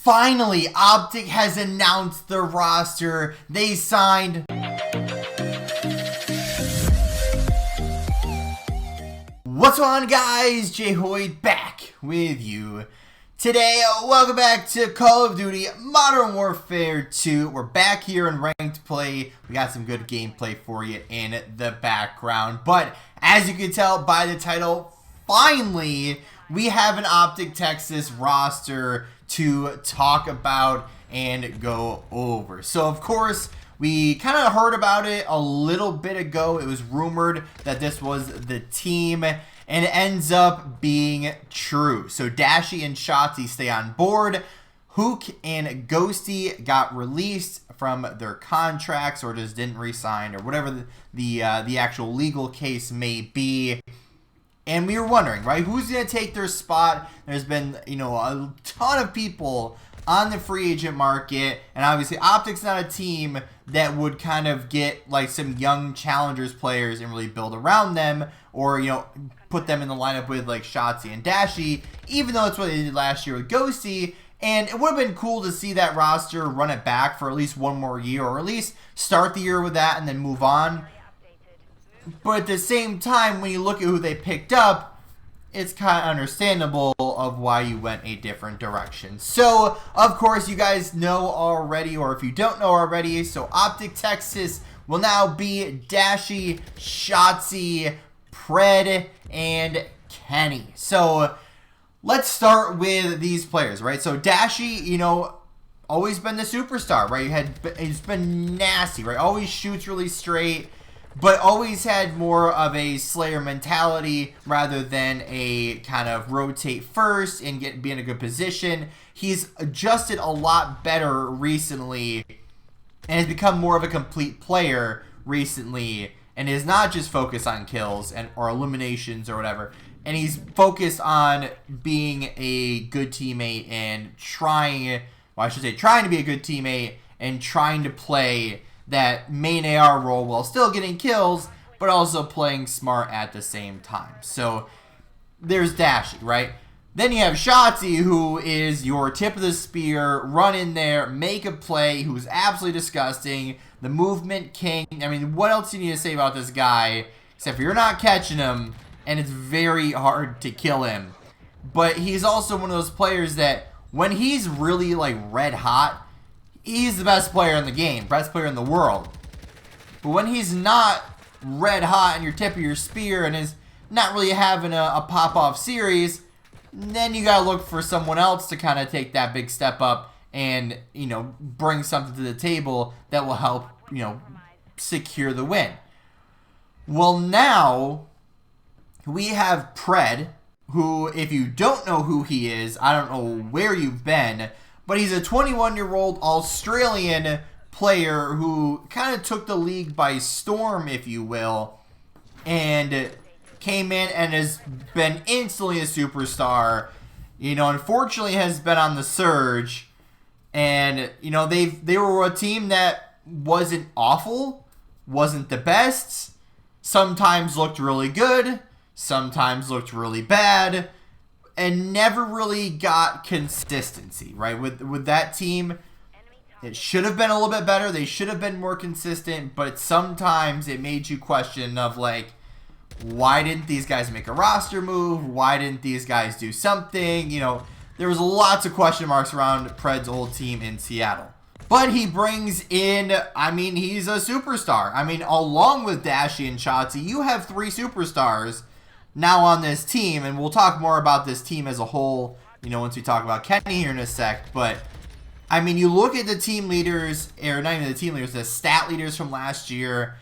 Finally, OpTic has announced the roster. They signed What's going on, guys? Jay Hoyt back with you today. Welcome back to Call of Duty Modern Warfare 2. We're back here in ranked play. We got some good gameplay for you in the background. But as you can tell by the title, finally we have an OpTic Texas roster to talk about and go over. So of course, we kind of heard about it a little bit ago. It was rumored that this was the team, and it ends up being true. So Dashy and Shotzzy stay on board. Huke and Ghosty got released from their contracts or just didn't re-sign or whatever the actual legal case may be. And we were wondering, right, who's going to take their spot? There's been, a ton of people on the free agent market, and obviously OpTic's not a team that would kind of get like some young challengers players and really build around them, or put them in the lineup with like Shotzzy and Dashy, even though that's what they did last year with Ghosty. And it would have been cool to see that roster run it back for at least one more year, or at least start the year with that and then move on. But at the same time, when you look at who they picked up, it's kind of understandable of why you went a different direction. So, of course, you guys know already, or if you don't know already, so OpTic Texas will now be Dashy, Shotzzy, Pred, and Kenny. So, let's start with these players, right? So, Dashy, always been the superstar, right? He's been nasty, right? Always shoots really straight, but always had more of a Slayer mentality rather than a kind of rotate first and be in a good position. He's adjusted a lot better recently and has become more of a complete player recently, and is not just focused on kills or eliminations or whatever. And he's focused on being a good teammate and trying to be a good teammate and trying to play that main AR role while still getting kills, but also playing smart at the same time. So there's Dashy, right? Then you have Shotzzy, who is your tip of the spear, run in there, make a play, who's absolutely disgusting, the movement king. I mean, what else do you need to say about this guy, except for you're not catching him, and it's very hard to kill him. But he's also one of those players that when he's really like red hot, he's the best player in the game, best player in the world. But when he's not red hot and your tip of your spear and is not really having a pop-off series, then you gotta look for someone else to kind of take that big step up and, bring something to the table that will help, secure the win. Well, now we have Pred, who, if you don't know who he is, I don't know where you've been, but he's a 21-year-old Australian player who kind of took the league by storm, if you will, and came in and has been instantly a superstar. Unfortunately has been on the surge, and they were a team that wasn't awful, wasn't the best, sometimes looked really good, sometimes looked really bad, and never really got consistency, right? With that team, it should have been a little bit better. They should have been more consistent, but sometimes it made you question of like, why didn't these guys make a roster move? Why didn't these guys do something? There was lots of question marks around Pred's old team in Seattle. But he brings in, he's a superstar. Along with Dashy and Shotzzy, you have 3 superstars now on this team, and we'll talk more about this team as a whole, once we talk about Kenny here in a sec. But you look at the team leaders, or not even the team leaders, the stat leaders from last year.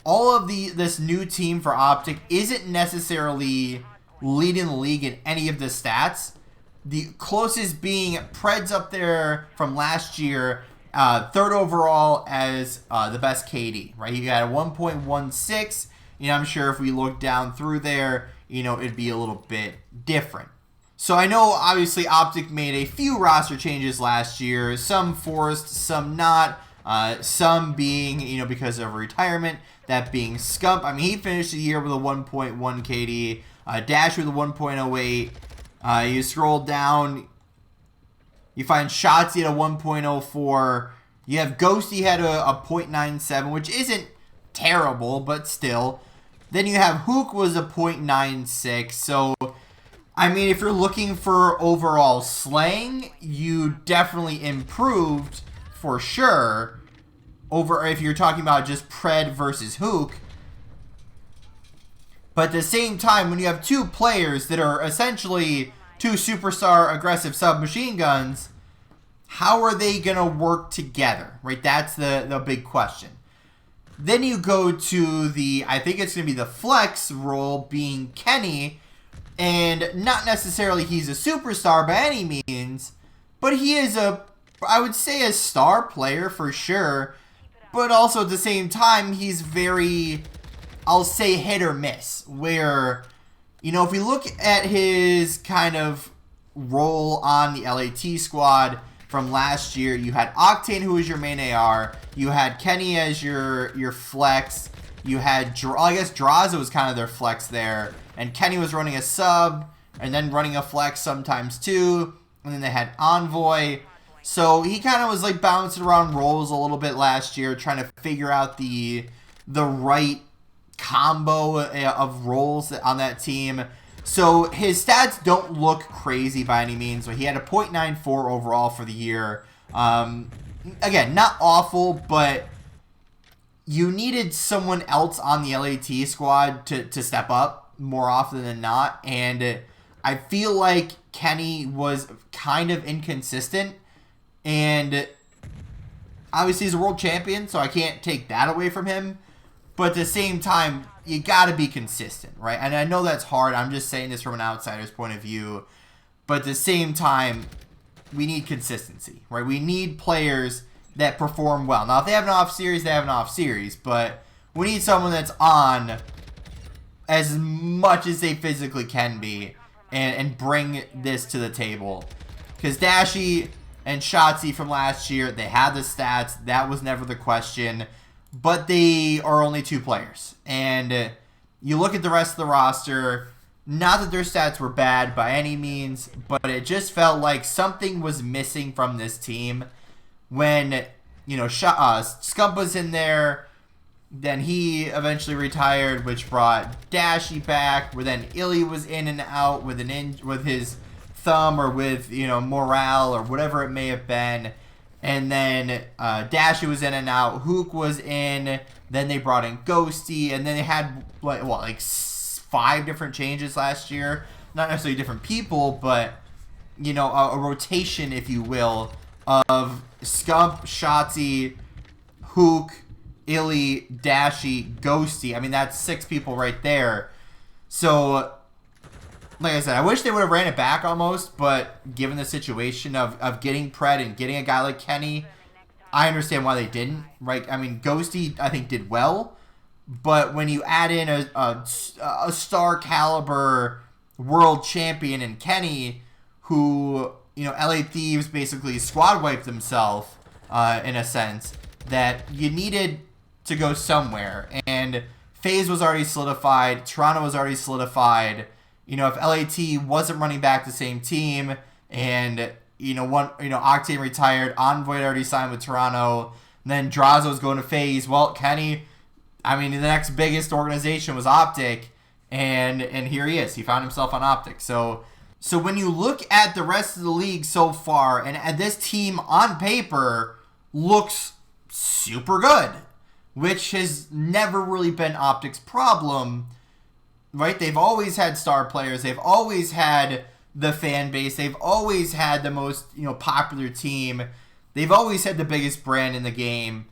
All of this new team for OpTic isn't necessarily leading the league in any of the stats. The closest being Pred's up there from last year, 3rd overall as the best KD, right? He got a 1.16. I'm sure if we look down through there, it'd be a little bit different. So I know, obviously, OpTic made a few roster changes last year. Some forced, some not. Some being, because of retirement. That being Scump. He finished the year with a 1.1 KD. Dash with a 1.08. You scroll down, You find Shotzzy at a 1.04. You have Ghosty had a 0.97, which isn't terrible, but still. Then you have Huke was a 0.96. So, I mean, if you're looking for overall slang, you definitely improved for sure. Over if you're talking about just Pred versus Huke. But at the same time, when you have two players that are essentially two superstar aggressive submachine guns, how are they going to work together, right? That's the big question. Then you go to the, I think it's going to be the flex role being Kenny, and not necessarily he's a superstar by any means, but he is I would say a star player for sure, but also at the same time, he's very, I'll say hit or miss, where, you know, if we look at his kind of role on the LAT squad from last year, you had Octane, who was your main AR, you had Kenny as your flex, you had, I guess drazah was kind of their flex there, and Kenny was running a sub, and then running a flex sometimes too, and then they had Envoy. So he kind of was like bouncing around roles a little bit last year, trying to figure out the right combo of roles on that team. So his stats don't look crazy by any means, but he had a 0.94 overall for the year. Again, not awful, but you needed someone else on the LAT squad to step up more often than not, and I feel like Kenny was kind of inconsistent. And obviously he's a world champion, so I can't take that away from him. But at the same time, you got to be consistent, right? And I know that's hard. I'm just saying this from an outsider's point of view. But at the same time, we need consistency, right? We need players that perform well. Now, if they have an off series, they have an off series. But we need someone that's on as much as they physically can be and bring this to the table. Because Dashy and shotzzy from last year, they had the stats. That was never the question. But they are only two players. And you look at the rest of the roster, not that their stats were bad by any means, but it just felt like something was missing from this team when, you know, Scump was in there. Then he eventually retired, which brought Dashy back, where then Illy was in and out with with his thumb or with, you know, morale or whatever it may have been. And then Dashy was in and out. Huke was in. Then they brought in Ghosty. And then they had, like 5 different changes last year. Not necessarily different people, but, you know, a rotation, if you will, of Scump, shotzzy, Huke, Illy, Dashy, Ghosty. I mean, that's 6 people right there. So, like I said, I wish they would have ran it back almost, but given the situation of getting Pred and getting a guy like Kenny, I understand why they didn't, right? I mean, Ghosty, I think, did well, but when you add in a star caliber world champion in Kenny, who, you know, LA Thieves basically squad wiped himself, in a sense, that you needed to go somewhere, and FaZe was already solidified, Toronto was already solidified. You know, if LAT wasn't running back the same team, and Octane retired, Envoy had already signed with Toronto, then drazah was going to FaZe. Well, Kenny, I mean, the next biggest organization was OpTic, and here he is. He found himself on OpTic. So when you look at the rest of the league so far, and this team on paper looks super good, which has never really been OpTic's problem. Right? They've always had star players. They've always had the fan base. They've always had the most, you know, popular team. They've always had the biggest brand in the game.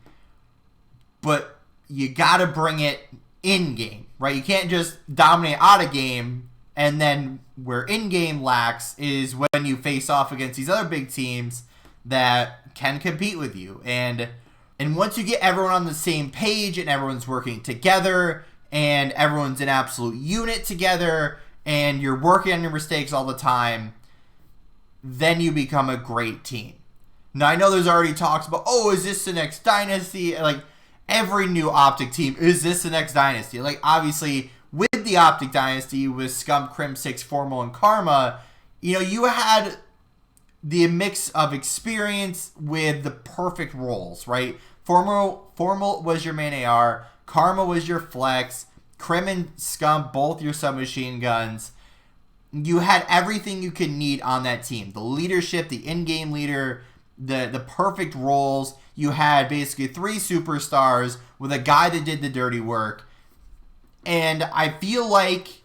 But you got to bring it in-game, right? You can't just dominate out of game, and then where in-game lacks is when you face off against these other big teams that can compete with you. And once you get everyone on the same page and everyone's working together, and everyone's an absolute unit together, and you're working on your mistakes all the time, then you become a great team. Now, I know there's already talks about, oh, is this the next dynasty? Like, every new OpTic team, is this the next dynasty? Like, obviously, with the OpTic dynasty, with Scump, Crim, 6, Formal, and Karma, you know, you had the mix of experience with the perfect roles, right? Formal was your main AR, Karma was your flex, Crim and Scump both your submachine guns. You had everything you could need on that team. The leadership, the in-game leader, the perfect roles. You had basically 3 superstars with a guy that did the dirty work. And I feel like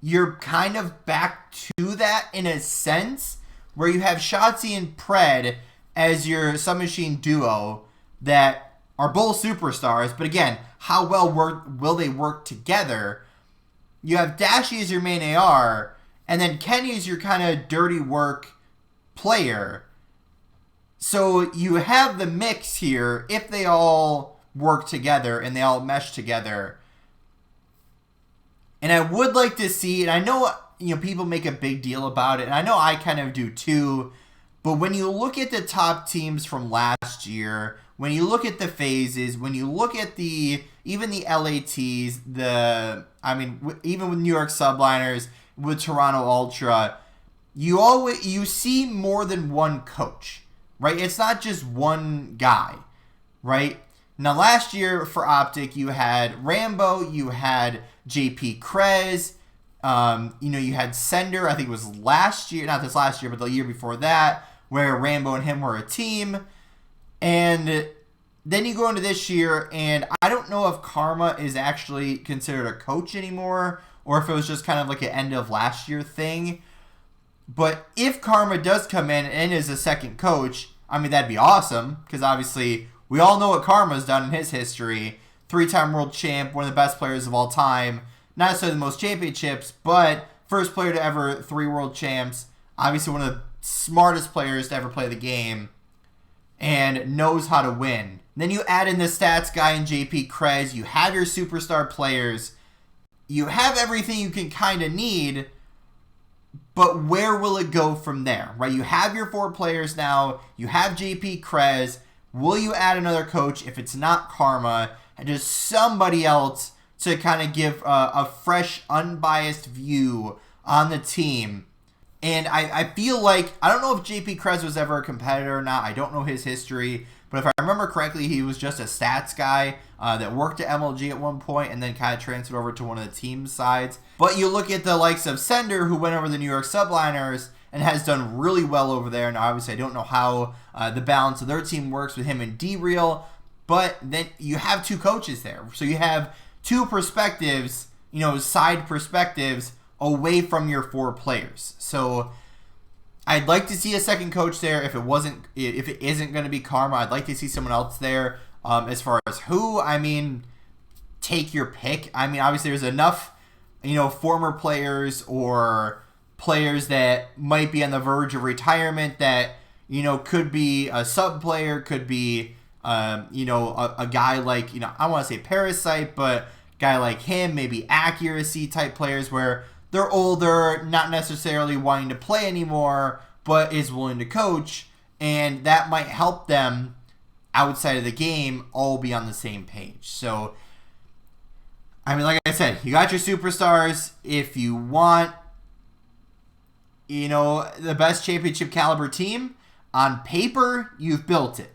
you're kind of back to that in a sense, where you have Shotzzy and Pred as your submachine duo that are both superstars. But again, how well will they work together? You have Dashy as your main AR, and then Kenny is your kind of dirty work player. So you have the mix here if they all work together and they all mesh together. And I would like to see, and I know people make a big deal about it, and I know I kind of do too, but when you look at the top teams from last year, when you look at the phases, when you look at even the LATs, even with New York Subliners, with Toronto Ultra, you see more than one coach, right? It's not just one guy, right? Now last year for OpTic, you had Rambo, you had JP Krez, you had Sender, I think it was last year, not this last year, but the year before that, where Rambo and him were a team. And then you go into this year, and I don't know if Karma is actually considered a coach anymore, or if it was just kind of like an end of last year thing. But if Karma does come in and is a second coach, that'd be awesome, because obviously we all know what Karma's done in his history. 3-time world champ, one of the best players of all time. Not necessarily the most championships, but first player to ever 3 world champs. Obviously one of the smartest players to ever play the game. And knows how to win. Then you add in the stats guy in JP Krez. You have your superstar players. You have everything you can kind of need. But where will it go from there, right? You have your 4 players now. You have JP Krez. Will you add another coach if it's not Karma? And just somebody else to kind of give a fresh, unbiased view on the team. And I feel like, I don't know if JP Krez was ever a competitor or not. I don't know his history. But if I remember correctly, he was just a stats guy that worked at MLG at one point and then kind of transferred over to one of the team sides. But you look at the likes of Sender, who went over the New York Subliners and has done really well over there. Now, obviously, I don't know how the balance of their team works with him and D-Real. But then you have 2 coaches there. So you have 2 perspectives, side perspectives away from your 4 players. So I'd like to see a second coach there. If it isn't going to be Karma, I'd like to see someone else there. As far as who, take your pick. Obviously there's enough, former players or players that might be on the verge of retirement that, could be a sub player, could be, a guy like, I want to say Parasite, but guy like him, maybe accuracy type players where they're older, not necessarily wanting to play anymore, but is willing to coach, and that might help them outside of the game all be on the same page. So, like I said, you got your superstars. If you want, the best championship caliber team, on paper, you've built it.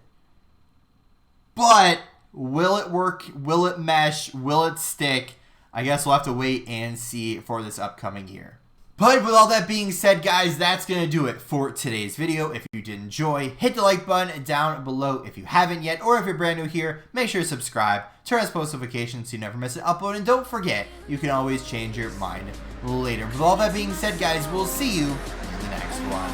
But will it work? Will it mesh? Will it stick? I guess we'll have to wait and see for this upcoming year. But with all that being said, guys, that's going to do it for today's video. If you did enjoy, hit the like button down below if you haven't yet, or if you're brand new here, make sure to subscribe, turn on post notifications so you never miss an upload, and don't forget, you can always change your mind later. With all that being said, guys, we'll see you in the next one.